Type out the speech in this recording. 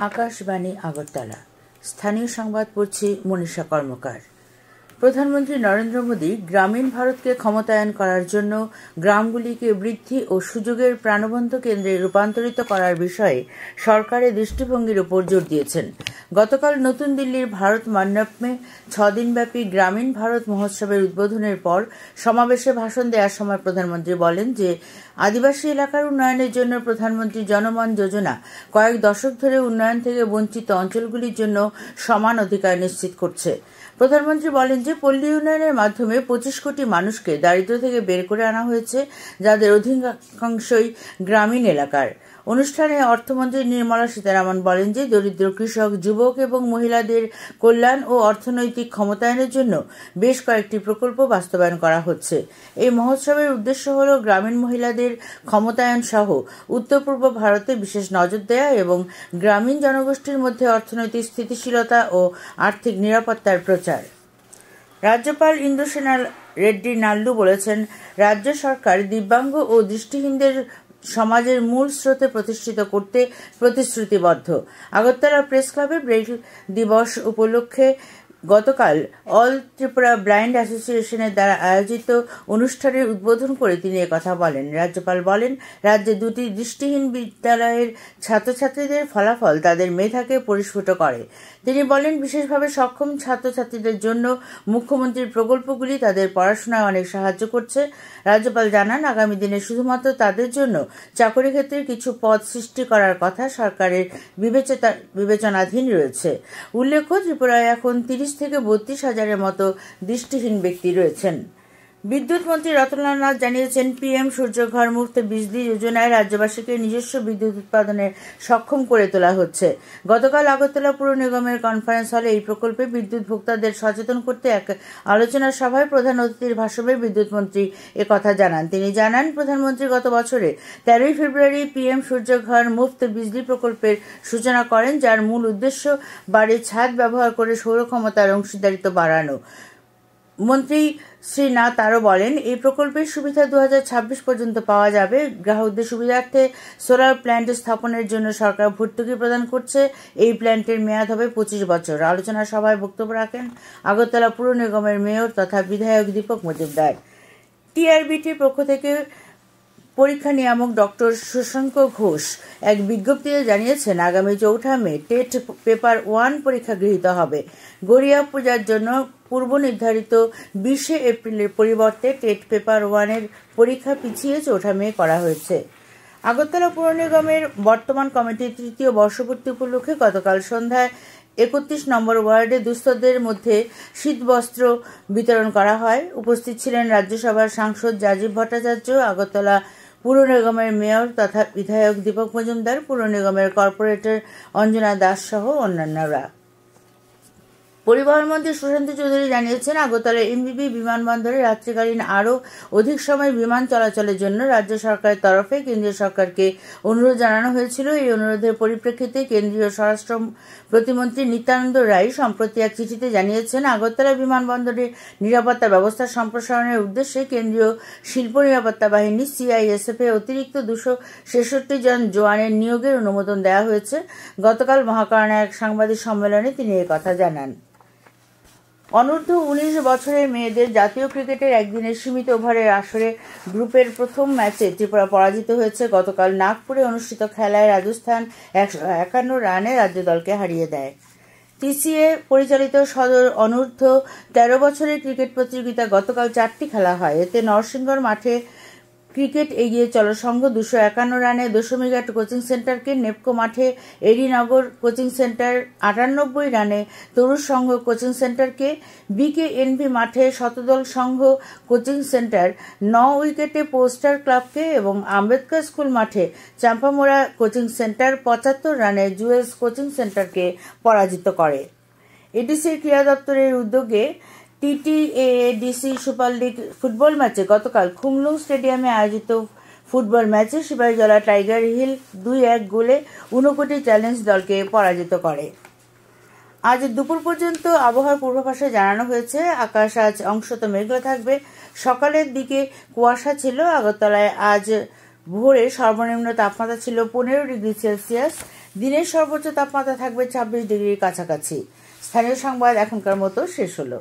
আকাশবাণী আগরতলা। স্থানীয় সংবাদ পড়ছি মনীষা কর্মকার। প্রধানমন্ত্রী নরেন্দ্র মোদী গ্রামীণ ভারতকে ক্ষমতায়ন করার জন্য গ্রামগুলিকে বৃদ্ধি ও সুযোগের প্রাণবন্ত কেন্দ্রে রূপান্তরিত করার বিষয়ে সরকারের দৃষ্টিভঙ্গির উপর জোর দিয়েছেন। গতকাল নতুন দিল্লির ভারত মণ্ডপে 6 দিনব্যাপী গ্রামীণ ভারত মহোৎসবের উদ্বোধনের পর সমাবেশে ভাষণ দেওয়ার সময় প্রধানমন্ত্রী বলেন যে আদিবাসী এলাকার উন্নয়নের জন্য প্রধানমন্ত্রী জনমন যোজনা কয়েক দশক ধরে উন্নয়ন থেকে বঞ্চিত অঞ্চলগুলির জন্য সমান অধিকার নিশ্চিত করছে। প্রধানমন্ত্রী বলেন যে পল্লী উন্নয়নের মাধ্যমে 25 কোটি মানুষকে দারিদ্র্য থেকে বের করে আনা হয়েছে, যাদের অধিকাংশই গ্রামীণ এলাকার। অনুষ্ঠানে অর্থমন্ত্রী নির্মলা সীতারামন বলেন যে দরিদ্র কৃষক, যুবক এবং মহিলাদের কল্যাণ ও অর্থনৈতিক ক্ষমতায়নের জন্য বেশ কয়েকটি প্রকল্প বাস্তবায়ন করা হচ্ছে। এই মহোৎসবের উদ্দেশ্য হল গ্রামীণ মহিলাদের ক্ষমতায়ন সহ উত্তর পূর্ব ভারতে বিশেষ নজর দেয়া এবং গ্রামীণ জনগোষ্ঠীর মধ্যে অর্থনৈতিক স্থিতিশীলতা ও আর্থিক নিরাপত্তার প্রচার। রাজ্যপাল ইন্দ্রসেনা রেড্ডি নাল্লু বলেছেন, রাজ্য সরকার দিব্যাঙ্গ ও দৃষ্টিহীনদের সমাজের মূল স্রোতে প্রতিষ্ঠিত করতে প্রতিশ্রুতিবদ্ধ। আগরতলা প্রেস ক্লাবে ব্রেইল দিবস উপলক্ষে গতকাল অল ত্রিপুরা ব্লাইন্ড অ্যাসোসিয়েশনের দ্বারা আয়োজিত অনুষ্ঠানের উদ্বোধন করে তিনি একথা বলেন। রাজ্যপাল বলেন, রাজ্যে 2টি দৃষ্টিহীন বিদ্যালয়ের ছাত্রছাত্রীদের ফলাফল তাদের মেধাকে পরিস্ফুট করে। তিনি বলেন, বিশেষভাবে সক্ষম ছাত্রছাত্রীদের জন্য মুখ্যমন্ত্রীর প্রকল্পগুলি তাদের পড়াশোনায় অনেক সাহায্য করছে। রাজ্যপাল জানান, আগামী দিনে শুধুমাত্র তাদের জন্য চাকরি ক্ষেত্রে কিছু পদ সৃষ্টি করার কথা সরকারের বিবেচনাধীন রয়েছে। উল্লেখ্য, ত্রিপুরায় এখন 30 থেকে 32 হাজারের মতো দৃষ্টিহীন ব্যক্তি রয়েছেন। বিদ্যুৎ মন্ত্রী রতনলাল নাথ জানিয়েছেন, পিএম সূর্যঘর মুফত বিজলি যোজনায় রাজ্যবাসীকে নিজস্ব বিদ্যুৎ উৎপাদনে সক্ষম করে তোলা হচ্ছে। গতকাল আগরতলা পুর নিগমের কনফারেন্স হলে এই প্রকল্পে বিদ্যুৎ ভোক্তাদের সচেতন করতে এক আলোচনা সভায় প্রধান অতিথির ভাষণে বিদ্যুৎ মন্ত্রী একথা জানান। তিনি জানান, প্রধানমন্ত্রী গত বছরে 13 ফেব্রুয়ারি পিএম সূর্যঘর মুফত বিজলি প্রকল্পের সূচনা করেন, যার মূল উদ্দেশ্য বাড়ির ছাদ ব্যবহার করে সৌর ক্ষমতার অংশীদারিত্ব বাড়ানো। মন্ত্রী শ্রী নাথ আরও বলেন, এই প্রকল্পের সুবিধা 2026 পর্যন্ত পাওয়া যাবে। গ্রাহকদের সুবিধার্থে সোলার প্ল্যান্ট স্থাপনের জন্য সরকার ভর্তুকি প্রদান করছে। এই প্ল্যান্টের মেয়াদ হবে 25 বছর। আলোচনা সভায় বক্তব্য রাখেন আগরতলা পুর নিগমের মেয়র তথা বিধায়ক দীপক মজুমদার। টিআরবিটির পক্ষ থেকে পরীক্ষা নিয়ামক ডক্টর শশাঙ্ক ঘোষ এক বিজ্ঞপ্তিতে জানিয়েছেন, আগামী 4 মে টেট পেপার 1 পরীক্ষা গৃহীত হবে। গড়িয়া পূজার জন্য পূর্ব নির্ধারিত 20 এপ্রিলের পরিবর্তে টেট পেপার 1-এর পরীক্ষা পিছিয়ে 4 মে করা হয়েছে। আগরতলা পৌর নিগমের বর্তমান কমিটির 3য় বর্ষপূর্তি উপলক্ষে গতকাল সন্ধ্যায় 31 নম্বর ওয়ার্ডে দুস্থদের মধ্যে শীতবস্ত্র বিতরণ করা হয়। উপস্থিত ছিলেন রাজ্যসভার সাংসদ রাজীব ভট্টাচার্য, আগরতলা পুর নিগমের মেয়র তথা বিধায়ক দীপক মজুমদার, পুর নিগমের কর্পোরেটর অঞ্জনা দাস সহ অন্যান্যরা। পরিবহন মন্ত্রী সুশান্ত চৌধুরী জানিয়েছেন, আগরতলা এমবিবি বিমানবন্দরে রাত্রিকালীন আরও অধিক সময় বিমান চলাচলের জন্য রাজ্য সরকারের তরফে কেন্দ্রীয় সরকারকে অনুরোধ জানানো হয়েছিল। এই অনুরোধের পরিপ্রেক্ষিতে কেন্দ্রীয় স্বরাষ্ট্র প্রতিমন্ত্রী নিত্যানন্দ রায় সম্প্রতি এক চিঠিতে জানিয়েছেন, আগরতলা বিমানবন্দরের নিরাপত্তা ব্যবস্থা সম্প্রসারণের উদ্দেশ্যে কেন্দ্রীয় শিল্প নিরাপত্তা বাহিনী CISF-এ অতিরিক্ত 266 জন জওয়ানের নিয়োগের অনুমোদন দেওয়া হয়েছে। গতকাল মহাকারণে এক সাংবাদিক সম্মেলনে তিনি একথা জানান। অনূর্ধ্ব 19 বছরের মেয়েদের জাতীয় ক্রিকেটের একদিনের সীমিত ওভারের আসরে গ্রুপের প্রথম ম্যাচে ত্রিপুরা পরাজিত হয়েছে। গতকাল নাগপুরে অনুষ্ঠিত খেলায় রাজস্থান 151 রানে রাজ্য দলকে হারিয়ে দেয়। TCA পরিচালিত সদর অনূর্ধ্ব 13 বছরের ক্রিকেট প্রতিযোগিতা গতকাল 4টি খেলা হয়। এতে নরসিংগড় মাঠে ক্রিকেট এগিয়ে চলো সংঘ 251 রানে দশমীঘাট কোচিং সেন্টারকে, নেপকো মাঠে এডিনগর কোচিং সেন্টার 98 রানে তরুণ সংঘ কোচিং সেন্টারকে, BKNV মাঠে শতদল সংঘ কোচিং সেন্টার 9 উইকেটে পোস্টার ক্লাবকে এবং আম্বেদকর স্কুল মাঠে চাম্পামোড়া কোচিং সেন্টার 75 রানে জুয়েলস কোচিং সেন্টারকে পরাজিত করে। এডিসির ক্রীড়া দপ্তরের উদ্যোগে TTAADC সুপার লিগ ফুটবল ম্যাচে গতকাল খুমলুং স্টেডিয়ামে আয়োজিত ফুটবল ম্যাচে সিপাহীজলা টাইগার হিল 2-1 গোলে ঊনকোটি চ্যালেঞ্জ দলকে পরাজিত করে। আজ দুপুর পর্যন্ত আবহাওয়ার পূর্বাভাসে জানানো হয়েছে, আকাশ আজ অংশত মেঘলা থাকবে। সকালের দিকে কুয়াশা ছিল। আগরতলায় আজ ভোরে সর্বনিম্ন তাপমাত্রা ছিল 15 ডিগ্রি সেলসিয়াস, দিনের সর্বোচ্চ তাপমাত্রা থাকবে 26 ডিগ্রির কাছাকাছি। স্থানীয় সংবাদ এখনকার মতো শেষ হলো।